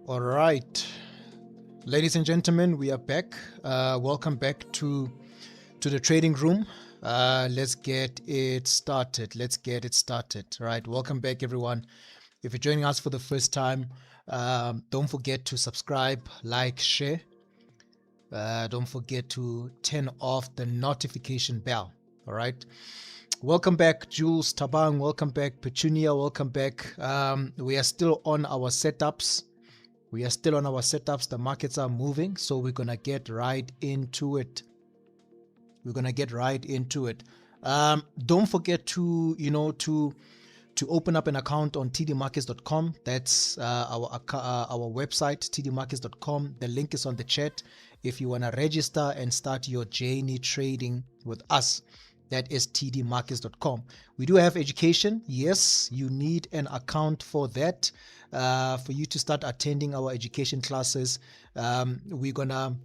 All right, ladies and gentlemen, we are back. Welcome back to the trading room. Let's get it started. All right, welcome back, everyone. If you're joining us for the first time, don't forget to subscribe, like, share. Don't forget to turn off the notification bell. All right. Welcome back, Jules Tabang. Welcome back, Petunia. Welcome back. We are still on our setups. The markets are moving, so we're gonna get right into it. Don't forget to open up an account on tdmarkets.com. That's our website, tdmarkets.com. The link is on the chat. If you want to register and start your journey trading with us, that is tdmarkets.com. We do have education. Yes, you need an account for that, for you to start attending our education classes. We're gonna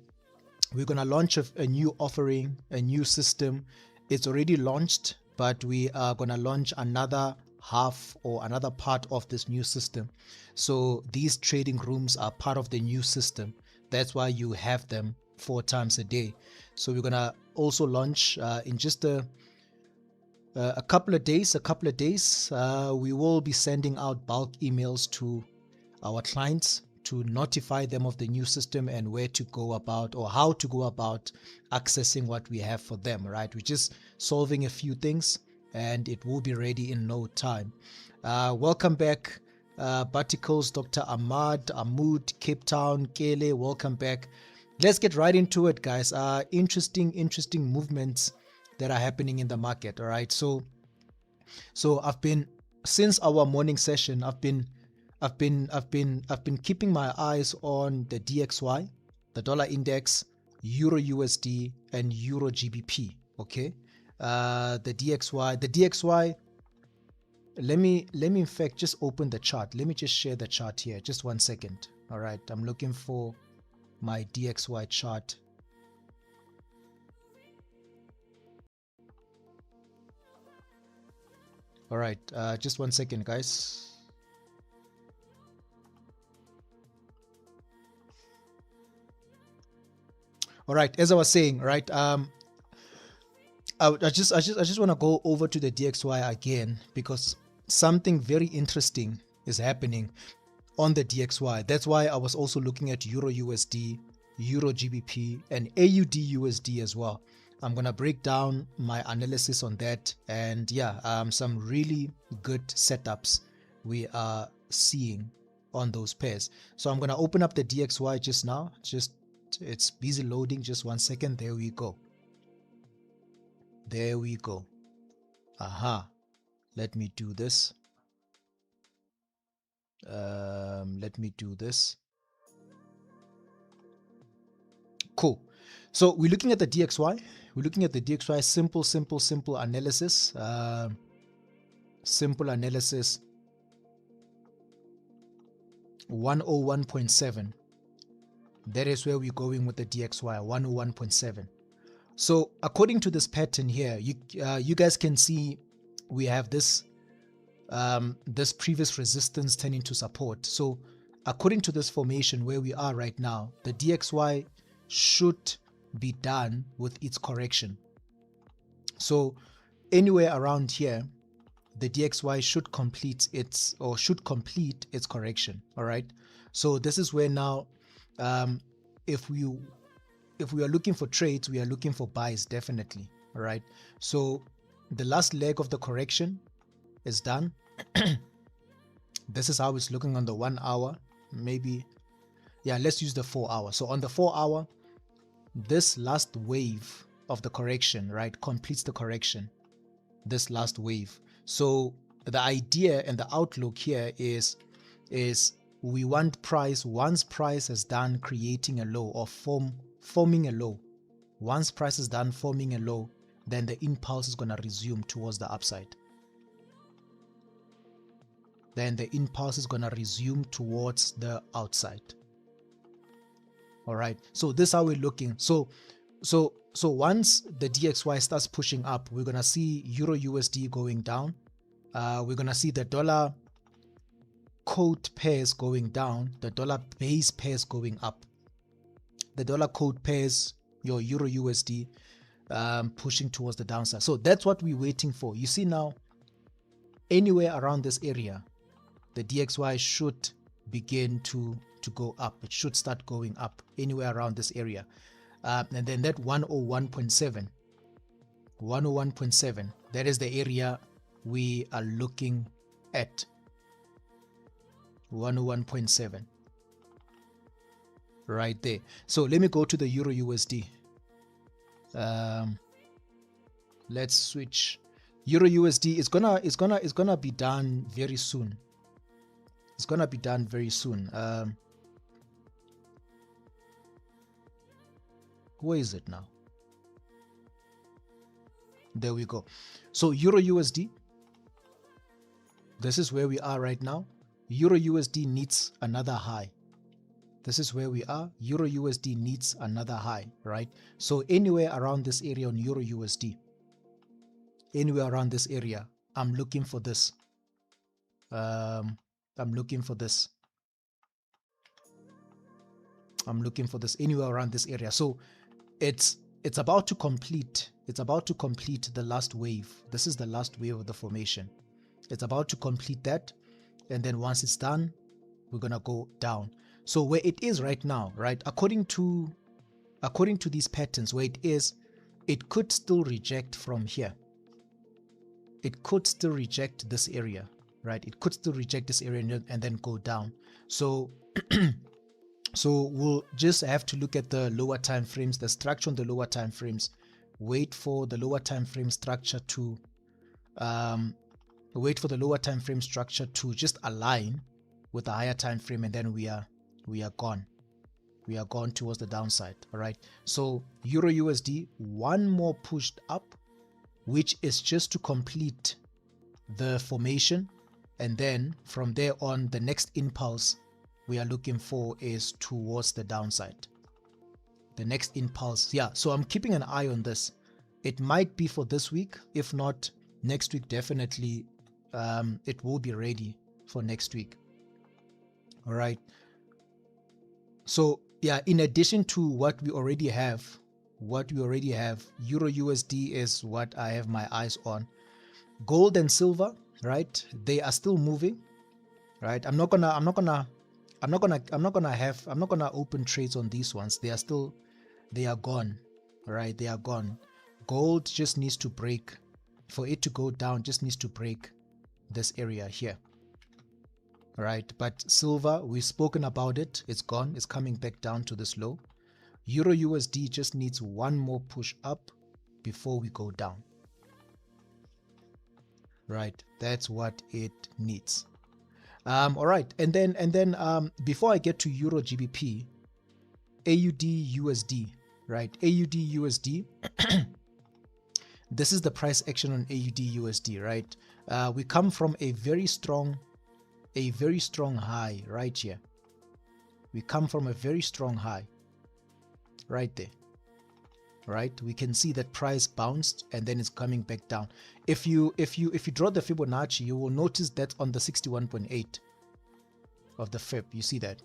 launch a new offering, a new system. It's already launched, but we are gonna launch another half or another part of this new system. So these trading rooms are part of the new system. That's why you have them 4 times a day. So we're gonna also launch in just a couple of days. We will be sending out bulk emails to our clients to notify them of the new system and where to go about, or how to go about accessing what we have for them. Right, we're just solving a few things and it will be ready in no time. Welcome back, Batikos, Dr. Ahmud, Cape Town, Kele. Welcome back. Let's get right into it, guys. Interesting movements that are happening in the market. All right, so I've been, since our morning session, I've been keeping my eyes on the DXY, the dollar index, Euro USD, and Euro GBP. Okay, the DXY. Let me in fact just open the chart. Let me just share the chart here. Just 1 second. All right, I'm looking for my DXY chart. All right, just 1 second, guys. All right, as I was saying, right, I just want to go over to the DXY again because something very interesting is happening on the DXY. That's why I was also looking at Euro USD, Euro GBP, and AUD USD as well. I'm gonna break down my analysis on that, and yeah, some really good setups we are seeing on those pairs. So I'm gonna open up the DXY just now. It's busy loading. Just 1 second. There we go. Aha. Let me do this. Cool. So we're looking at the DXY. Simple analysis. Simple analysis. 101.7. That is where we're going with the DXY, 101.7. So according to this pattern here, you guys can see we have this this previous resistance turning to support. So according to this formation where we are right now, the DXY should be done with its correction. So anywhere around here, the DXY should complete its correction. All right. So this is where now, if we are looking for trades, we are looking for buys, definitely. All right. So the last leg of the correction is done. This is how it's looking on the 1 hour. Maybe, yeah, let's use the 4 hour. So on the 4 hour, this last wave of the correction, right, completes the correction. This last wave. So the idea and the outlook here is we want price, once price is done creating a low or forming a low, once price is done forming a low, then the impulse is going to resume towards the upside. All right, so this is how we're looking. So once the DXY starts pushing up, we're going to see Euro USD going down. We're going to see the dollar code pairs going down, the dollar base pairs going up. The dollar code pairs, your Euro USD, pushing towards the downside. So that's what we're waiting for. You see now, anywhere around this area, the DXY should begin to go up. It should start going up anywhere around this area. And then that 101.7, that is the area we are looking at. 101.7 right there. So let me go to the Euro USD. Let's switch. Euro USD is gonna be done very soon. It's gonna be done very soon. Where is it now? There we go. So Euro USD, this is where we are right now. Euro USD needs another high. This is where we are. Euro USD needs another high, right? So anywhere around this area on Euro USD, anywhere around this area, I'm looking for this. I'm looking for this. I'm looking for this anywhere around this area. So it's about to complete. It's about to complete the last wave. This is the last wave of the formation. It's about to complete that. And then once it's done, we're gonna go down. So where it is right now, right, according to these patterns, where it is, it could still reject from here. It could still reject this area, right? It could still reject this area and then go down. So so we'll just have to look at the lower time frames, the structure on the lower time frames. Wait for the lower time frame structure to just align with the higher time frame, and then we are gone. We are gone towards the downside. All right. So Euro USD, one more pushed up, which is just to complete the formation, and then from there on, the next impulse we are looking for is towards the downside. The next impulse, yeah. So I'm keeping an eye on this. It might be for this week. If not, next week definitely. It will be ready for next week. All right. So yeah, in addition to what we already have, Euro USD is what I have my eyes on. Gold and silver, right? They are still moving, right? I'm not gonna open trades on these ones. They are gone, right? They are gone. Gold just needs to break. For it to go down, just needs to break this area here, right? But silver, we've spoken about it. It's gone. It's coming back down to this low. Euro USD just needs one more push up before we go down, right? That's what it needs. All right, and then before I get to Euro GBP, AUD USD, right? AUD USD. This is the price action on AUD USD, right? We come from a very strong high right here. We come from a very strong high right there, right? We can see that price bounced and then it's coming back down. If you draw the Fibonacci, you will notice that on the 61.8 of the Fib, you see that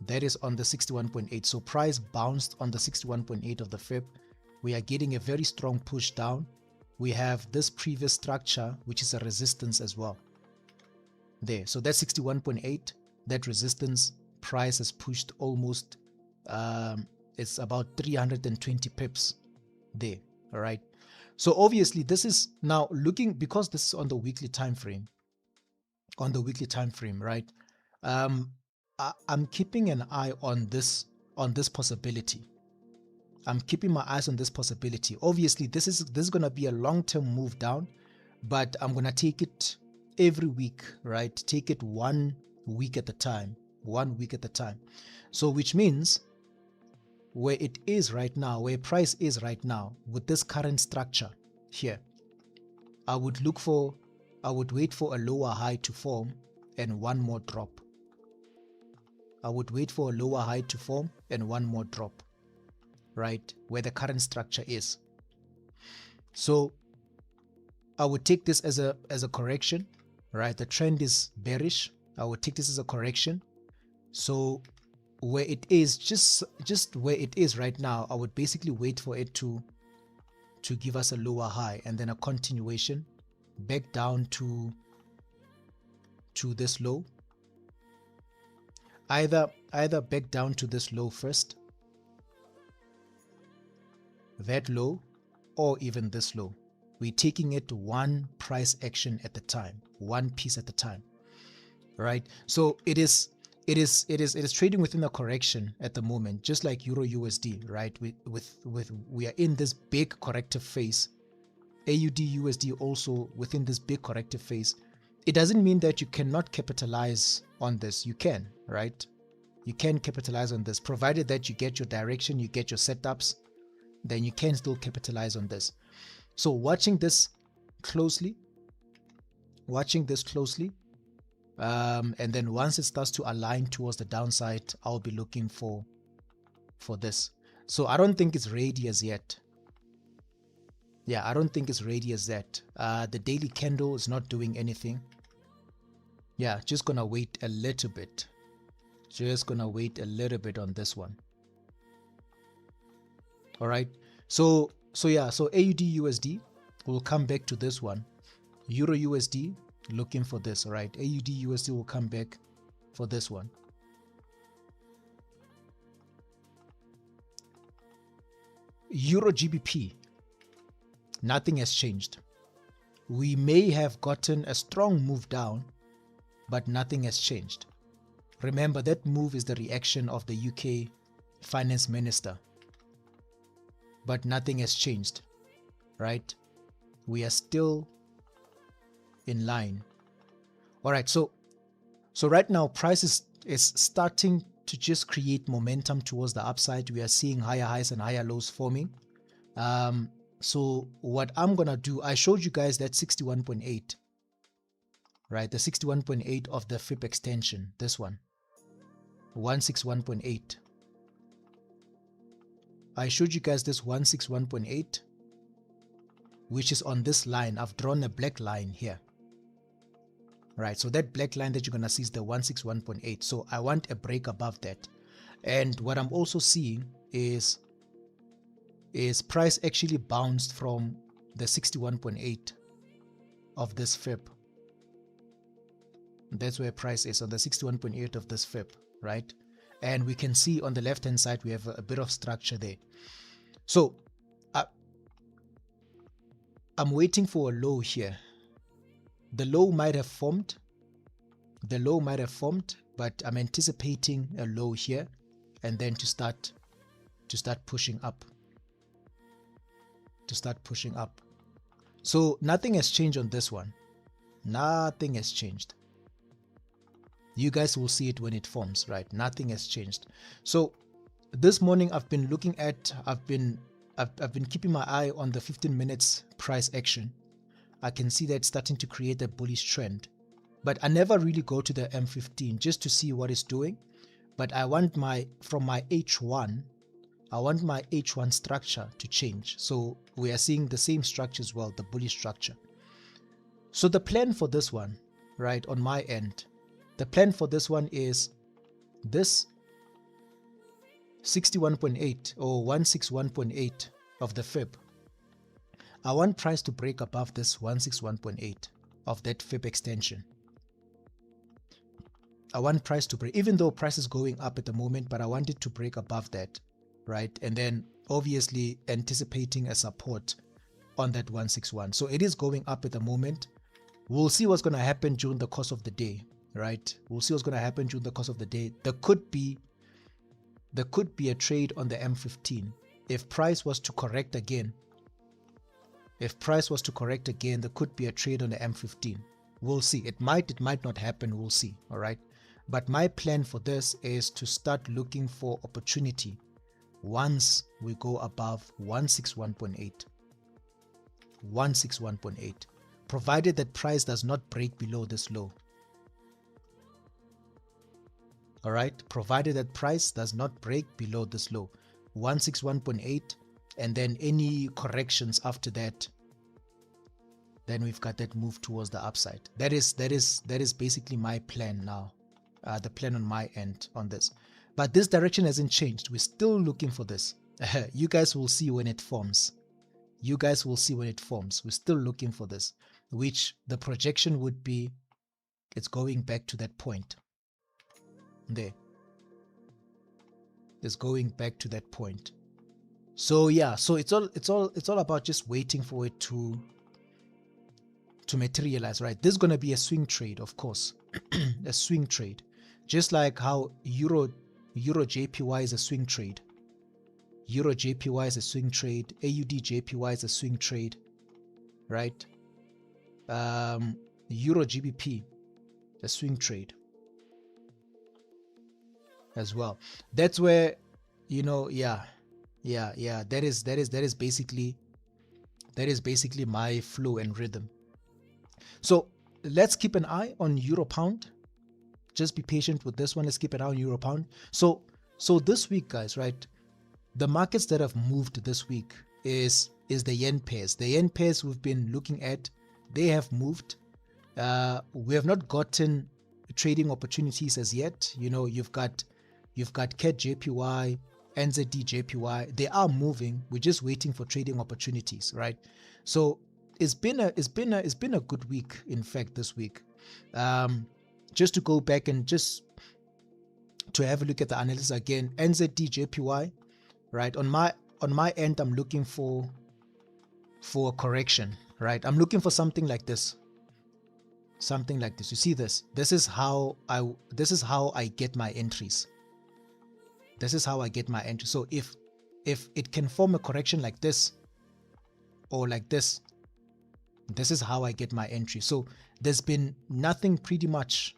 is on the 61.8. So price bounced on the 61.8 of the Fib. We are getting a very strong push down. We have this previous structure, which is a resistance as well there. So that's 61.8, that resistance. Price has pushed almost it's about 320 pips there. All right. So obviously this is now looking, because this is on the weekly time frame, right? I'm keeping an eye on this possibility. I'm keeping my eyes on this possibility. Obviously, this is going to be a long-term move down, but I'm going to take it every week, right? Take it 1 week at a time, 1 week at a time. So which means where it is right now, where price is right now with this current structure here, I would wait for a lower high to form and one more drop. I would wait for a lower high to form and one more drop, right, where the current structure is. So I would take this as a correction, right? The trend is bearish. I would take this as a correction. So where it is, just where it is right now, I would basically wait for it to give us a lower high and then a continuation back down to this low. Either back down to this low first, that low, or even this low. We're taking it one price action at a time, one piece at a time, right? So it is trading within a correction at the moment, just like Euro USD, right? We are in this big corrective phase. AUD USD also within this big corrective phase. It doesn't mean that you cannot capitalize on this. You can, right? You can capitalize on this, provided that you get your direction, you get your setups, then you can still capitalize on this. So watching this closely, and then once it starts to align towards the downside, I'll be looking for this. So I don't think it's ready as yet. Yeah, I don't think it's ready as that. The daily candle is not doing anything. Yeah, just gonna wait a little bit. Just gonna wait a little bit on this one. All right. So yeah, so AUD USD will come back to this one. Euro USD looking for this, all right? AUD USD will come back for this one. Euro GBP, nothing has changed. We may have gotten a strong move down, but nothing has changed. Remember, that move is the reaction of the UK finance minister, but nothing has changed, right? We are still in line. All right, so right now price is starting to just create momentum towards the upside. We are seeing higher highs and higher lows forming. So what I'm gonna do, I showed you guys that 61.8, right? The 61.8 of the FIB extension, this one, 161.8. I showed you guys this 161.8, which is on this line. I've drawn a black line here, right? So that black line that you're gonna see is the 161.8. So I want a break above that. And what I'm also seeing is price actually bounced from the 61.8 of this FIB. That's where price is, on the 61.8 of this FIB, right? And we can see on the left hand side we have a bit of structure there. So I'm waiting for a low here. The low might have formed, but I'm anticipating a low here, and then to start pushing up, So nothing has changed on this one. Nothing has changed. You guys will see it when it forms, right? Nothing has changed. So this morning I've been looking at, I've been keeping my eye on the 15 minutes price action. I can see that starting to create a bullish trend, but I never really go to the M15 just to see what it's doing. But I want from my H1, I want my H1 structure to change. So we are seeing the same structure as well, the bullish structure. So the plan for this one, right, on my end, the plan for this one is this 61.8 or 161.8 of the FIB. I want price to break above this 161.8 of that FIB extension. I want price to break, even though price is going up at the moment, but I want it to break above that, right? And then obviously anticipating a support on that 161. So it is going up at the moment. We'll see what's going to happen during the course of the day, right? We'll see what's going to happen during the course of the day. There could be a trade on the M15 if price was to correct again. If price was to correct again, there could be a trade on the M15. We'll see. It might not happen. We'll see. All right. But my plan for this is to start looking for opportunity once we go above 161.8. 161.8. Provided that price does not break below this low. All right. Provided that price does not break below this low. 161.8. And then any corrections after that then we've got that move towards the upside. That is basically my plan now, the plan on my end on this. But this direction hasn't changed. We're still looking for this. You guys will see when it forms. You guys will see when it forms. We're still looking for this, which the projection would be, it's going back to that point there. It's going back to that point. So yeah, so it's all about just waiting for it to materialize, right? This is going to be a swing trade, of course. A swing trade, just like how Euro JPY is a swing trade. Euro JPY is a swing trade. AUD JPY is a swing trade, right? Euro GBP, a swing trade as well. That's where, you know, yeah, that is basically my flow and rhythm. So let's keep an eye on Euro Pound. Just be patient with this one. Let's keep an eye on Euro Pound. So this week, guys, right? The markets that have moved this week is the yen pairs. The yen pairs we've been looking at, they have moved. We have not gotten trading opportunities as yet. You know, you've got CAD JPY, NZD JPY. They are moving. We're just waiting for trading opportunities, right? So it's been a good week, in fact, this week. Just to go back and just to have a look at the analysis again, NZD JPY, right? On my end, I'm looking for a correction, right? I'm looking for something like this. Something like this. You see this? This is how I get my entries. This is how I get my entry. So if it can form a correction like this or like this, this is how I get my entry. So there's been nothing pretty much,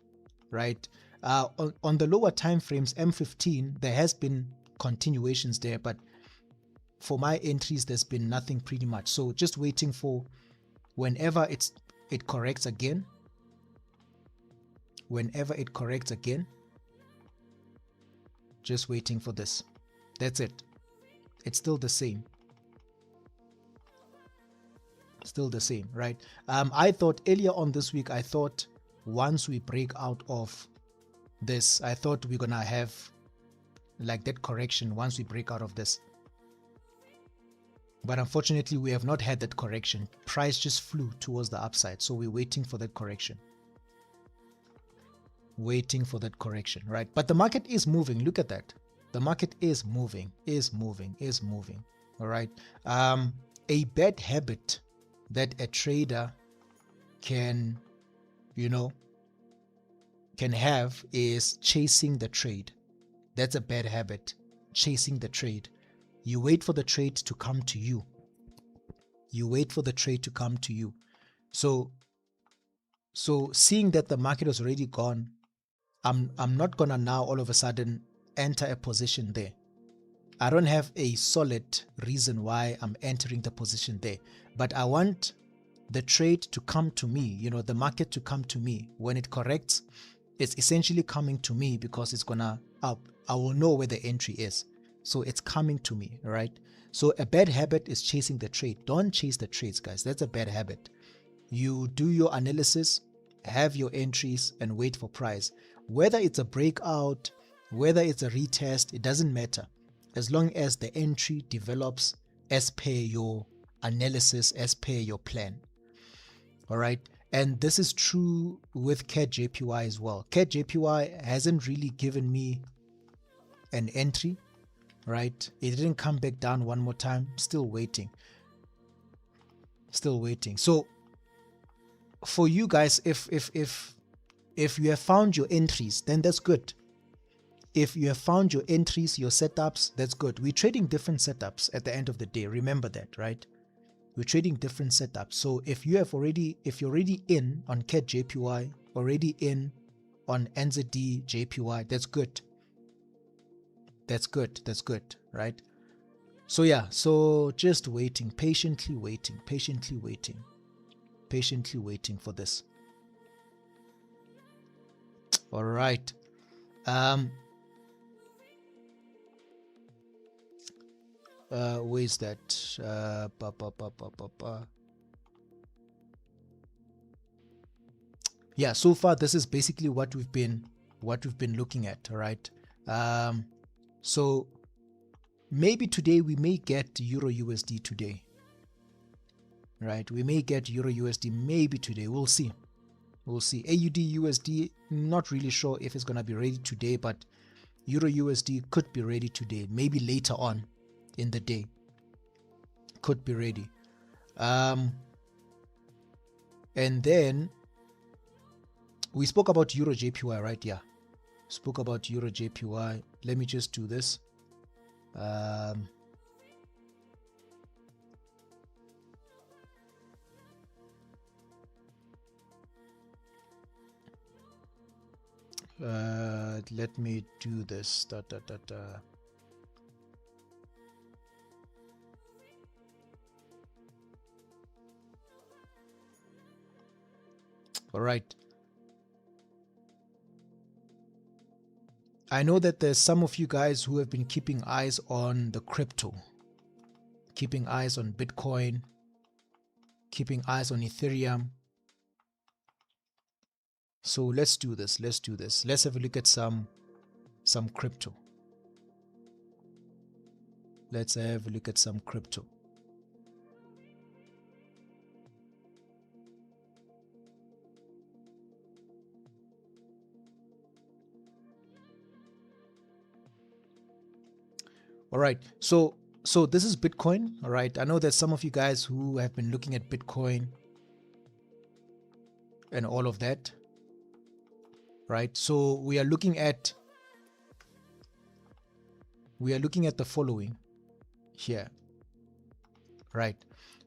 right? On the lower time frames, M15, there has been continuations there, but for my entries, there's been nothing pretty much. So just waiting for whenever it corrects again. Whenever it corrects again, just waiting for this. That's it. It's still the same. Still the same, right? I thought earlier on this week, I thought once we break out of this, I thought we're gonna have like that correction once we break out of this. But unfortunately, we have not had that correction. Price just flew towards the upside. So we're waiting for that correction. Waiting for that correction, right? But the market is moving. Look at that. The market is moving, is moving. All right. A bad habit that a trader can, you know, can have is chasing the trade. That's a bad habit. Chasing the trade. You wait for the trade to come to you. You wait for the trade to come to you. So seeing that the market has already gone, I'm not gonna now all of a sudden enter a position there. I don't have a solid reason why I'm entering the position there, but I want the trade to come to me, you know, the market to come to me. When it corrects, it's essentially coming to me because it's gonna up. I will know where the entry is. So it's coming to me, right? So a bad habit is chasing the trade. Don't chase the trades, guys. That's a bad habit. You do your analysis, have your entries, and wait for price. Whether it's a breakout, whether it's a retest, it doesn't matter. As long as the entry develops as per your analysis, as per your plan. All right. And this is true with CAD JPY as well. CAD JPY hasn't really given me an entry, right? It didn't come back down one more time. Still waiting. Still waiting. So for you guys, if you have found your entries, then that's good. If you have found your entries, your setups, that's good. We're trading different setups at the end of the day. Remember that, right? We're trading different setups. So if you're already in on CAD JPY, already in on NZD JPY, that's good. That's good. That's good, right? So yeah, so just waiting, patiently waiting for this. All right. Where is that? yeah, so far this is basically what we've been looking at. All right. So maybe today we may get Euro USD today. Right, we may get Euro USD maybe today. We'll see. We'll see. AUD USD, not really sure if it's gonna be ready today, but Euro USD could be ready today, maybe later on in the day. Could be ready. And then we spoke about Euro JPY, right? Yeah, spoke about Euro JPY. Let me just do this. Let me do this. All right. I know that there's some of you guys who have been keeping eyes on the crypto, keeping eyes on Bitcoin, keeping eyes on Ethereum. So let's do this. Let's do this. Let's have a look at some crypto. Let's have a look at some crypto. All right. So this is Bitcoin. All right. I know that some of you guys who have been looking at Bitcoin and all of that. Right. So we are looking at the following here. Right.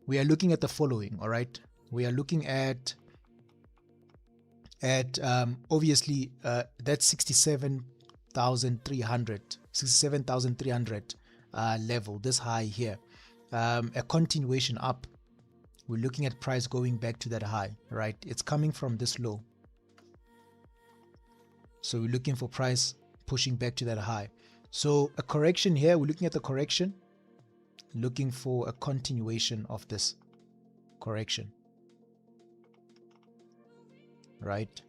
We are looking at the following. All right. We are looking at obviously that's 67,300 level, this high here, a continuation up. We're looking at price going back to that high, right? It's coming from this low, so we're looking for price pushing back to that high. So a correction here, we're looking at the correction, looking for a continuation of this correction, right?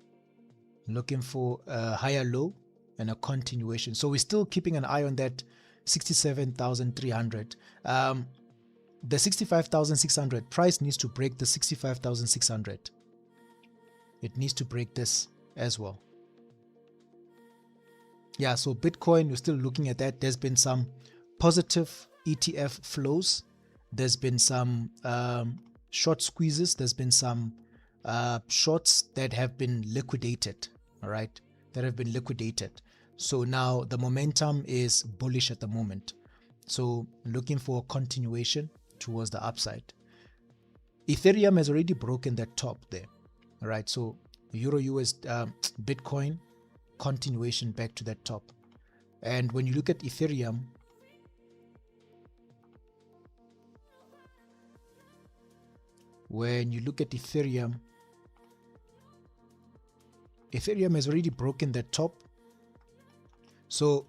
Looking for a higher low and a continuation. So we're still keeping an eye on that 67,300. The 65,600 price needs to break the 65,600. It needs to break this as well. Yeah, so Bitcoin, we're still looking at that. There's been some positive ETF flows. There's been some short squeezes. There's been some shorts that have been liquidated. All right, that have been liquidated. So now the momentum is bullish at the moment. So looking for a continuation towards the upside. Ethereum has already broken that top there. All right, so Euro US Bitcoin continuation back to that top. And when you look at Ethereum, Ethereum has already broken that top. So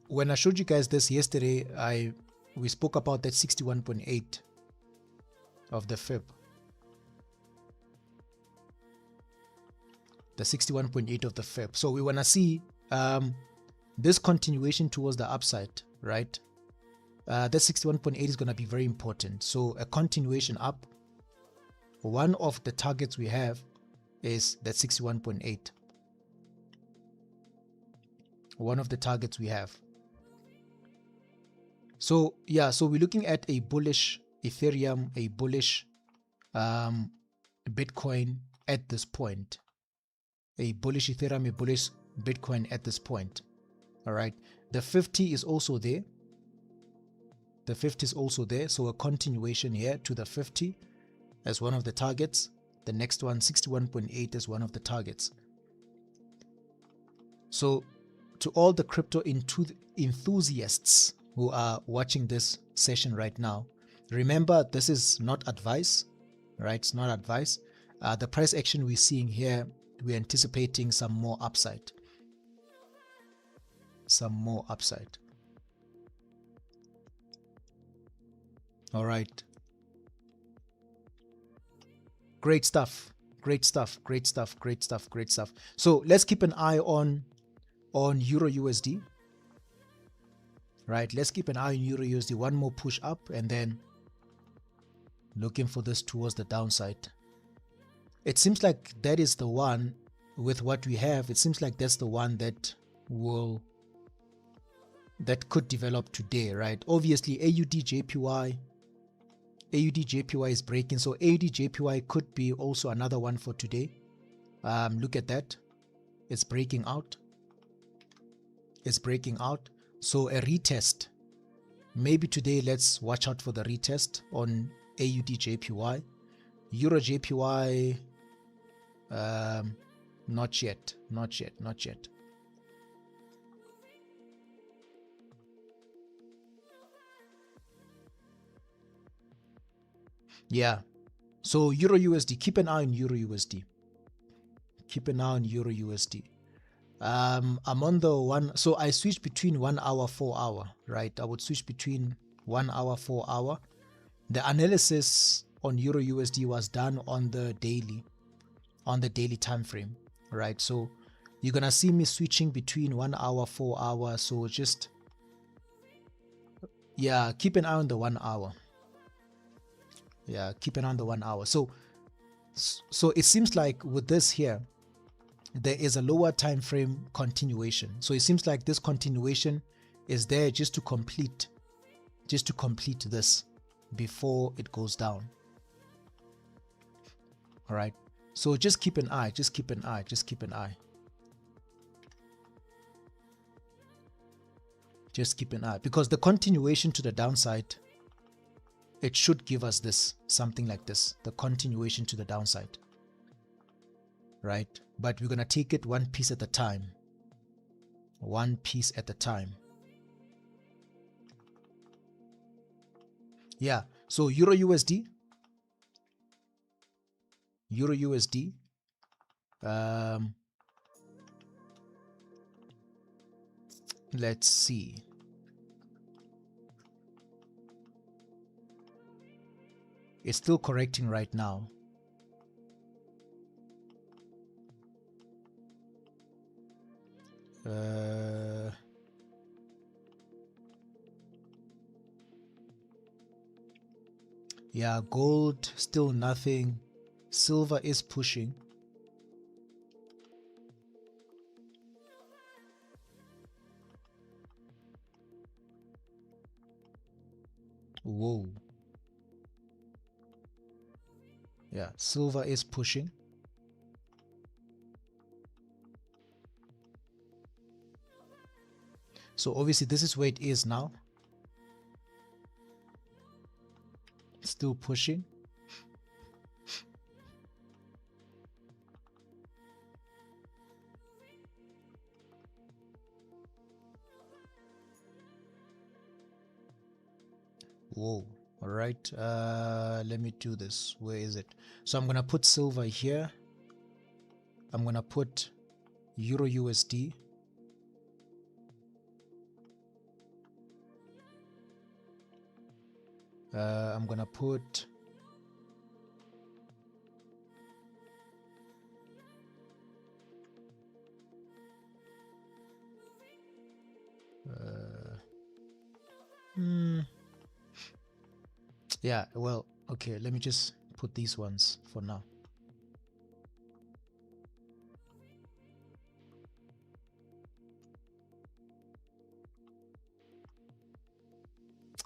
when I showed you guys this yesterday, we spoke about that 61.8 of the Fib. The 61.8 of the Fib. So we want to see this continuation towards the upside, right? That 61.8 is going to be very important. So a continuation up. One of the targets we have is that 61.8. One of the targets we have. So yeah, so we're looking at a bullish Ethereum, a bullish Bitcoin at this point. A bullish Ethereum, a bullish Bitcoin at this point. All right. The 50 is also there. The 50 is also there. So a continuation here to the 50 as one of the targets. The next one, 61.8, is one of the targets. So to all the crypto enthusiasts who are watching this session right now, remember, this is not advice, right? It's not advice. The price action we're seeing here, we're anticipating some more upside. Some more upside. All right. Great stuff. Great stuff. Great stuff. Great stuff. Great stuff. So let's keep an eye on Euro USD. Right. Let's keep an eye on Euro USD. One more push up and then looking for this towards the downside. It seems like that is the one with what we have. It seems like that's the one that could develop today, right? Obviously AUD JPY is breaking, so AUD JPY could be also another one for today. Look at that, it's breaking out. So a retest, maybe today. Let's watch out for the retest on AUD JPY. Euro JPY, not yet. Yeah, so Euro USD, keep an eye on Euro USD. I'm on the one, so I switch between 1 hour, 4 hour, right? I would switch between 1 hour, 4 hour. The analysis on Euro USD was done on the daily time frame, right? So you're gonna see me switching between 1 hour, 4 hour. So just, yeah, keep an eye on the 1 hour. So it seems like with this here, there is a lower time frame continuation. So it seems like this continuation is there just to complete this before it goes down. All right, so just keep an eye, because the continuation to the downside, it should give us this, something like this, the continuation to the downside, right? But we're gonna take it one piece at a time. Yeah, so Euro USD, let's see. It's still correcting right now. Yeah, gold still nothing. Silver is pushing. Whoa. Yeah, silver is pushing. So obviously this is where it is now. Still pushing. Whoa. All right, let me do this. Where is it? So I'm gonna put silver here. I'm gonna put Euro USD. I'm gonna put yeah, well, okay, let me just put these ones for now.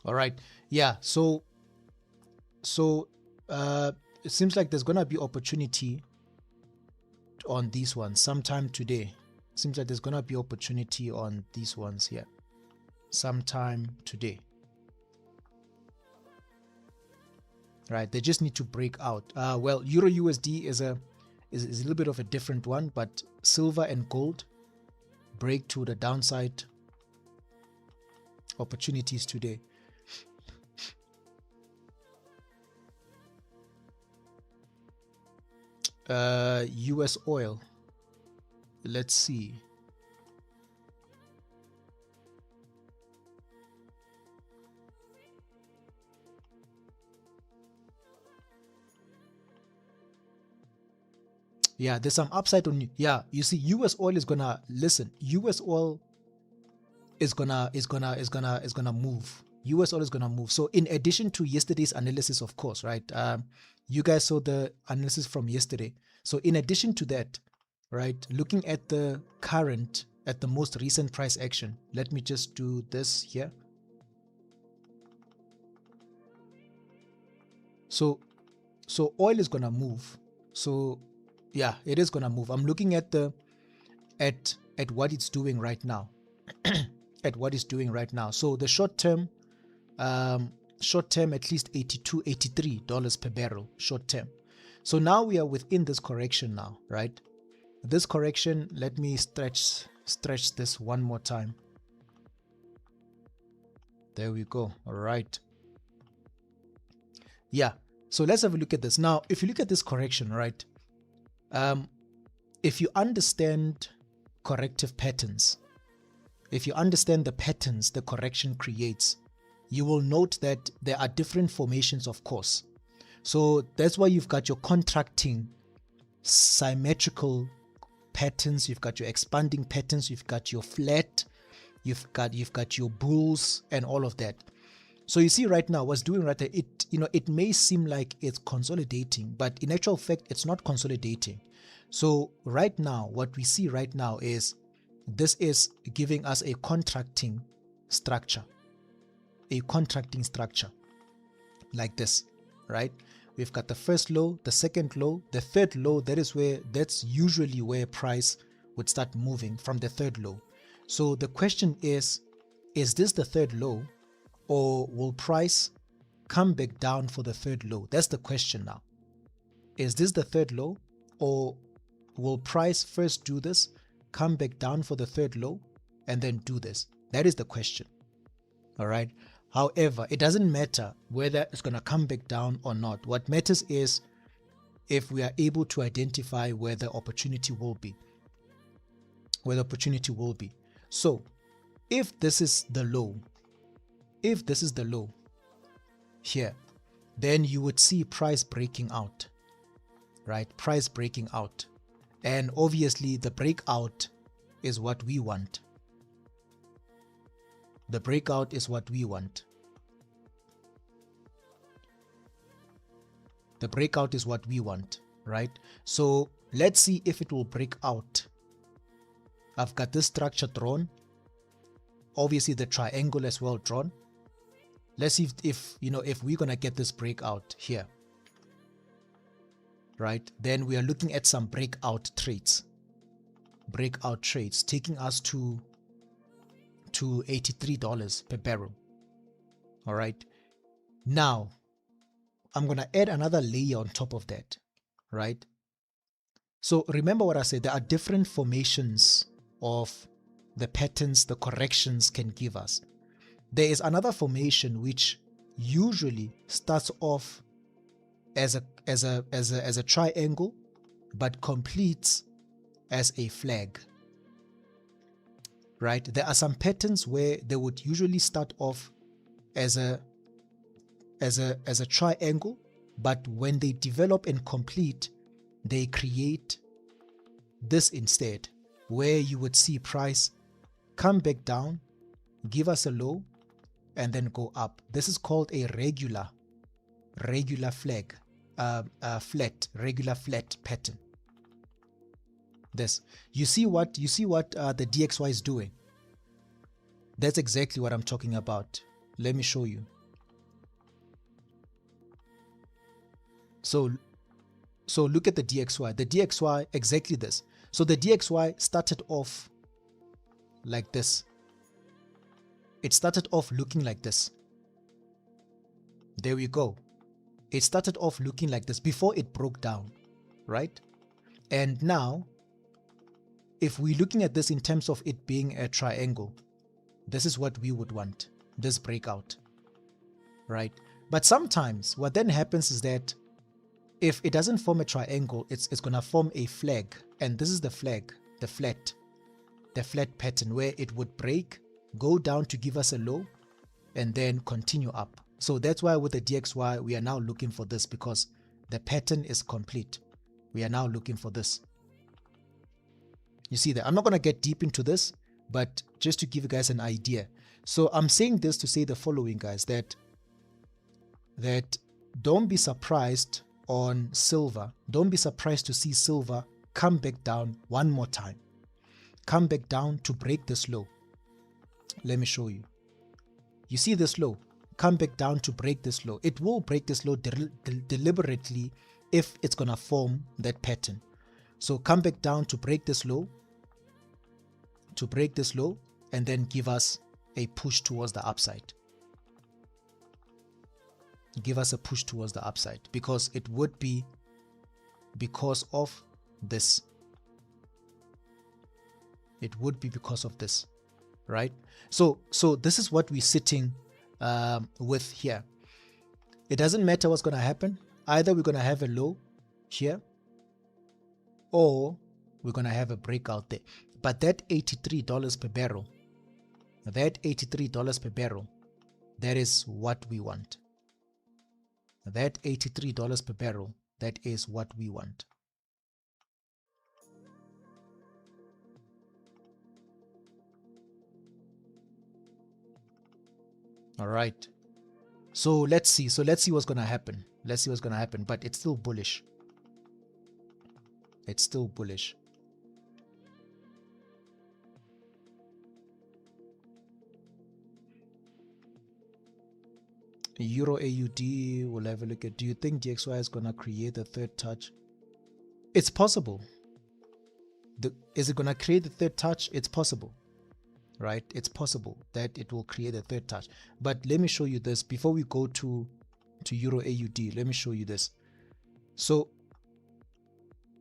All right, yeah, so it seems like there's gonna be opportunity on these ones sometime today. Seems like there's gonna be opportunity on these ones here sometime today. Right, they just need to break out. Well, Euro USD is a little bit of a different one, but silver and gold break to the downside opportunities today. US oil, let's see. Yeah, there's some upside on, yeah, you see US oil is gonna, listen, US oil is gonna move. US oil is gonna move. So in addition to yesterday's analysis, of course, right? You guys saw the analysis from yesterday. So in addition to that, right, looking at the current, at the most recent price action, let me just do this here. So oil is gonna move. So yeah, it is gonna move. I'm looking at the at what it's doing right now. At what it's doing right now. So the short term at least $82-83 per barrel short term. So now we are within this correction now, right? This correction, let me stretch this one more time. There we go. All right. Yeah. So let's have a look at this. Now, if you look at this correction, right? If you understand corrective patterns, if you understand the patterns the correction creates, you will note that there are different formations, of course. So that's why you've got your contracting symmetrical patterns, you've got your expanding patterns, you've got your flat, you've got your bulls and all of that. So you see right now what's doing right there, it may seem like it's consolidating, but in actual fact it's not consolidating. So right now what we see right now is this is giving us a contracting structure, like this, right? We've got the first low, the second low, the third low. That's usually where price would start moving, from the third low. So the question is this the third low, or will price come back down for the third low? That's the question now. Is this the third low, or will price first do this, come back down for the third low, and then do this? That is the question. All right. However, it doesn't matter whether it's going to come back down or not. What matters is if we are able to identify where the opportunity will be. So if this is the low, here, then you would see price breaking out, right? Price breaking out. And obviously the breakout is what we want. The breakout is what we want. The breakout is what we want, right? So let's see if it will break out. I've got this structure drawn. Obviously the triangle as well drawn. Let's see if we're going to get this breakout here, right? Then we are looking at some breakout trades taking us to $83 per barrel. All right. Now, I'm going to add another layer on top of that, right? So remember what I said, there are different formations of the patterns the corrections can give us. There is another formation which usually starts off as a triangle but completes as a flag. Right? There are some patterns where they would usually start off as a triangle, but when they develop and complete, they create this instead, where you would see price come back down, give us a low, and then go up. This is called a regular flag, regular flat pattern. This, you see what the DXY is doing. That's exactly what I'm talking about. Let me show you. So look at the DXY. The DXY, exactly this. So the DXY started off like this. It started off looking like this. There we go. It started off looking like this before it broke down, right? And now, if we're looking at this in terms of it being a triangle, this is what we would want, this breakout, right? But sometimes what then happens is that if it doesn't form a triangle, it's going to form a flag. And this is the flag, the flat pattern, where it would break, go down to give us a low, and then continue up. So that's why with the DXY, we are now looking for this, because the pattern is complete. We are now looking for this. You see that? I'm not going to get deep into this, but just to give you guys an idea. So I'm saying this to say the following, guys, that don't be surprised on silver. Don't be surprised to see silver come back down one more time. Come back down to break this low. Let me show you. You see this low? Come back down to break this low. It will break this low deliberately if it's going to form that pattern. So come back down to break this low, and then give us a push towards the upside. Give us a push towards the upside, because it would be because of this. It would be because of this, right? So this is what we're sitting with here. It doesn't matter what's going to happen. Either we're going to have a low here, or we're going to have a breakout there. But that $83 per barrel, that is what we want. That $83 per barrel, that is what we want. All right. So let's see. What's going to happen. But it's still bullish. It's still bullish. Euro AUD, we'll have a look at. Do you think DXY is going to create a third touch? It's possible. Is it going to create the third touch? It's possible, right? It's possible that it will create a third touch. But let me show you this before we go to Euro AUD. Let me show you this. So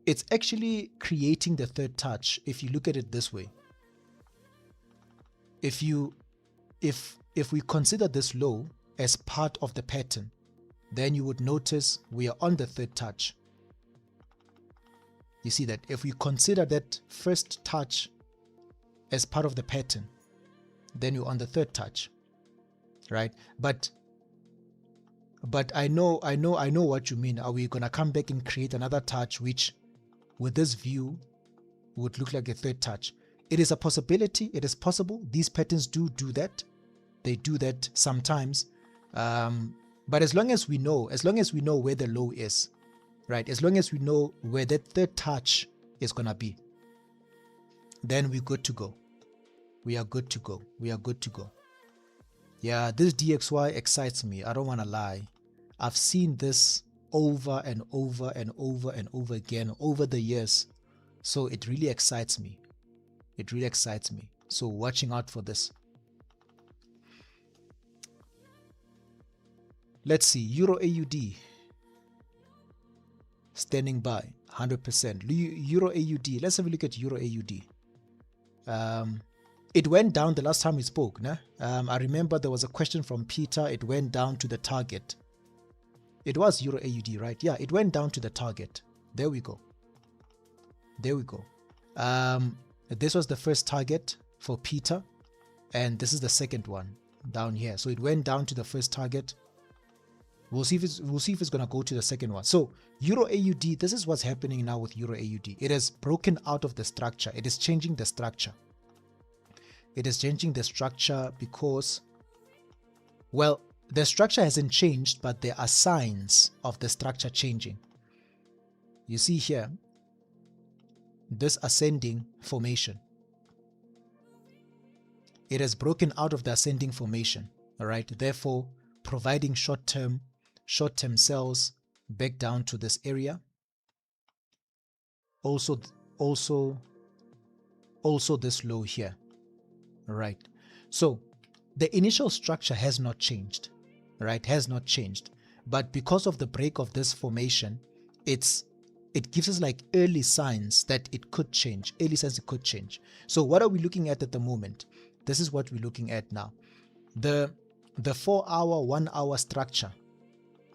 it's actually creating the third touch if you look at it this way. If we consider this low as part of the pattern, then you would notice we are on the third touch. You see that? If we consider that first touch as part of the pattern, then you're on the third touch, right? But I know what you mean. Are we gonna come back and create another touch which with this view would look like a third touch? It is a possibility. It is possible. These patterns do that. They do that sometimes. But as long as we know where the low is, right? As long as we know where that third touch is gonna be, then we're good to go. We are good to go. Yeah, this DXY excites me. I don't want to lie. I've seen this over and over and over and over again over the years. So it really excites me. So watching out for this. Let's see, Euro AUD, standing by, 100%. Euro AUD, let's have a look at Euro AUD. It went down the last time we spoke. Nah? I remember there was a question from Peter. It went down to the target. It was Euro AUD, right? Yeah, it went down to the target. There we go. This was the first target for Peter, and this is the second one down here. So it went down to the first target. We'll see if it's gonna go to the second one. So Euro AUD, this is what's happening now with Euro AUD. It has broken out of the structure. It is changing the structure. Because, well, the structure hasn't changed, but there are signs of the structure changing. You see here, this ascending formation. It has broken out of the ascending formation, all right? Therefore, providing short-term sells back down to this area. Also this low here, all right? So the initial structure has not changed, right? But because of the break of this formation, it gives us like early signs that it could change. So what are we looking at the moment? This is what we're looking at now. The 4-hour, 1-hour structure.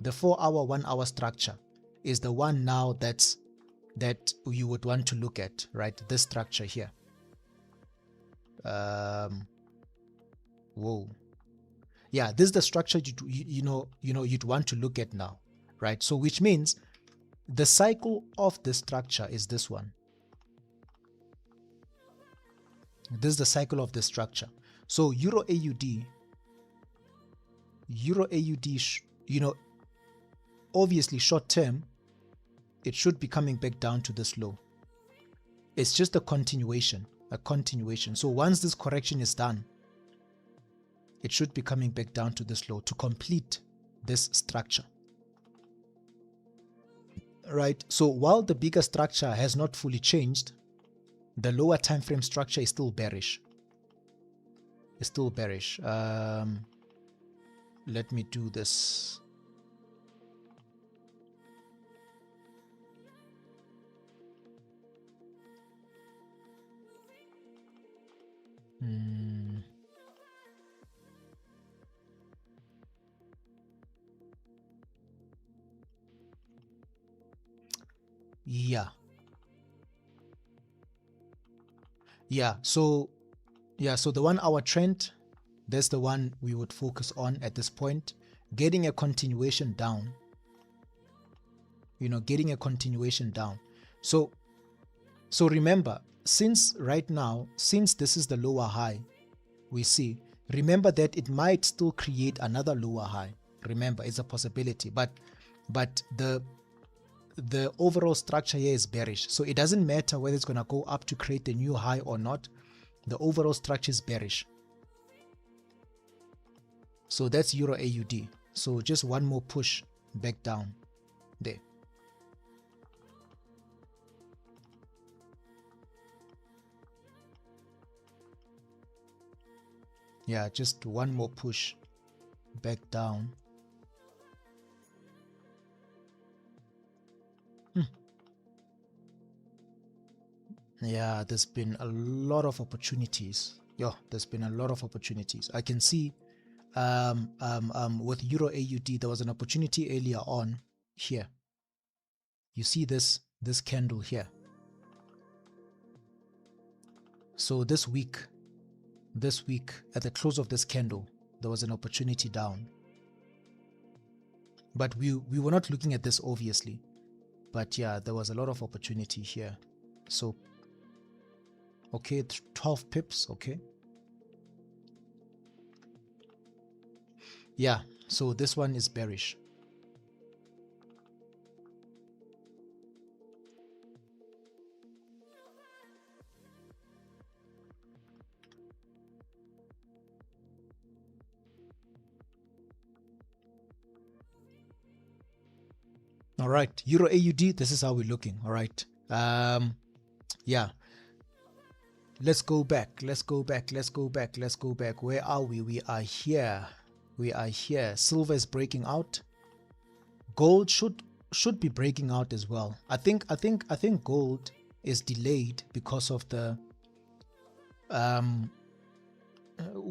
The 4-hour, 1-hour structure is the one now that you would want to look at, right? This structure here. Whoa. Yeah, this is the structure you'd want to look at now, right? So which means the cycle of the structure is this one. This is the cycle of the structure. So Euro AUD, obviously short term, it should be coming back down to this low. It's just a continuation. So once this correction is done, it should be coming back down to this low to complete this structure. Right? So while the bigger structure has not fully changed, the lower time frame structure is still bearish. Let me do this. So the 1 hour trend, that's the one we would focus on at this point, getting a continuation down. So remember, since this is the lower high we see, remember that it might still create another lower high. Remember, it's a possibility, but the overall structure here is bearish. So it doesn't matter whether it's going to go up to create a new high or not. The overall structure is bearish. So that's Euro AUD. So just one more push back down there. Yeah, just one more push back down. Yeah, there's been a lot of opportunities. I can see with Euro AUD, there was an opportunity earlier on here. You see this candle here. So this week at the close of this candle, there was an opportunity down. But we were not looking at this, obviously. But yeah, there was a lot of opportunity here. So okay, 12 pips, okay. Yeah, so this one is bearish. All right, Euro AUD, this is how we're looking. All right. Yeah. Let's go back. Where are we? We are here. Silver is breaking out. Gold should be breaking out as well. I think gold is delayed because of the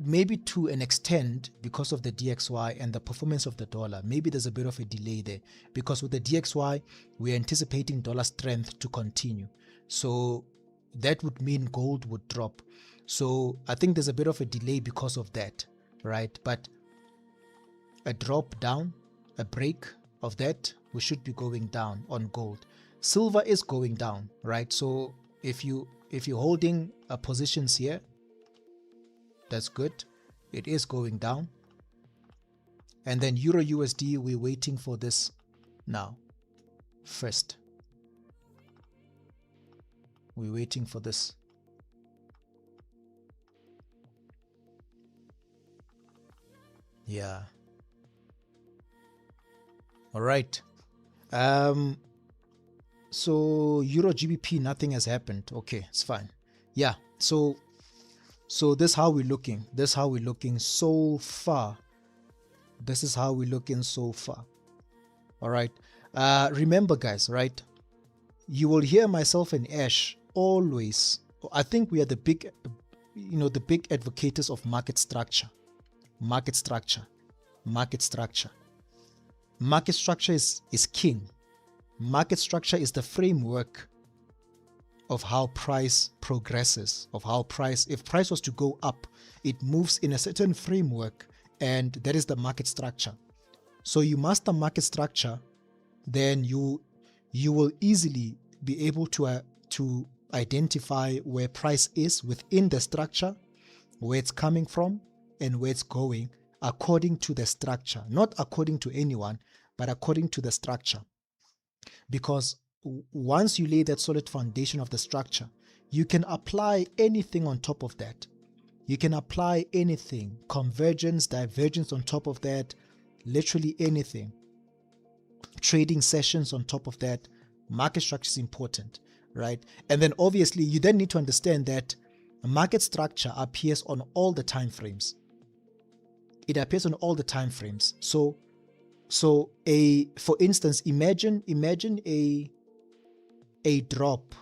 maybe to an extent because of the DXY and the performance of the dollar. Maybe there's a bit of a delay there, because with the DXY we're anticipating dollar strength to continue. So that would mean gold would drop. So I think there's a bit of a delay because of that, right? But a drop down, a break of that, we should be going down on gold. Silver is going down, right? So if you're holding positions here, that's good. It is going down. And then Euro USD, we're waiting for this now. First, we're waiting for this. Yeah. All right. So Euro GBP, nothing has happened. Okay, it's fine. Yeah. So this is how we're looking. So far. All right. Remember, guys, right? You will hear myself and Ash always. I think we are the big advocates of market structure. Market structure is king. Market structure is the framework of how price progresses, if price was to go up, it moves in a certain framework, and that is the market structure. So you master market structure, then you will easily be able to identify where price is within the structure, where it's coming from, and where it's going according to the structure, not according to anyone, but according to the structure. Because once you lay that solid foundation of the structure, you can apply anything on top of that. You can apply anything, convergence, divergence on top of that, literally anything. Trading sessions on top of that. Market structure is important, right? And then obviously you then need to understand that market structure appears on all the time frames. It appears on all the time frames. So for instance, imagine a drop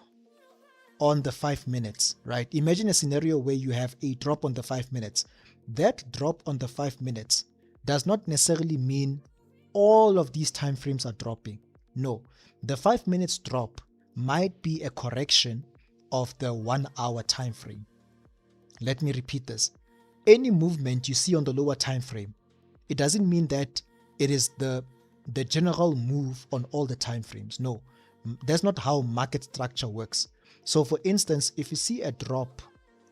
on the 5 minutes, right? Imagine a scenario where you have a drop on the 5 minutes. That drop on the 5 minutes does not necessarily mean all of these time frames are dropping. No, the 5 minutes drop might be a correction of the 1 hour time frame. Let me repeat this. Any movement you see on the lower time frame, it doesn't mean that it is the general move on all the time frames. No, that's not how market structure works. So for instance, if you see a drop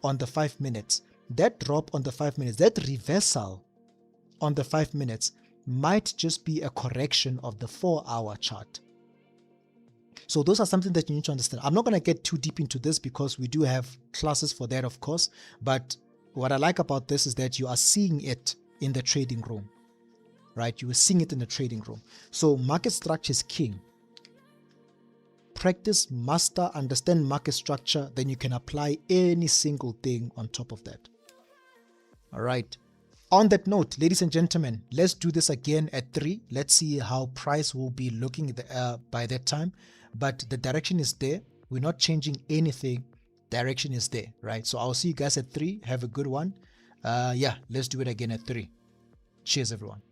on the 5 minutes, that drop on the 5 minutes, that reversal on the 5 minutes might just be a correction of the 4-hour chart. So those are something that you need to understand. I'm not going to get too deep into this because we do have classes for that, of course. But what I like about this is that you are seeing it in the trading room, right? You are seeing it in the trading room. So market structure is king. Practice, master, understand market structure, then you can apply any single thing on top of that. All right. On that note, ladies and gentlemen, let's do this again at 3. Let's see how price will be looking by that time. But the direction is there. We're not changing anything. Direction is there, right? So I'll see you guys at 3. Have a good one. Yeah, let's do it again at 3. Cheers, everyone.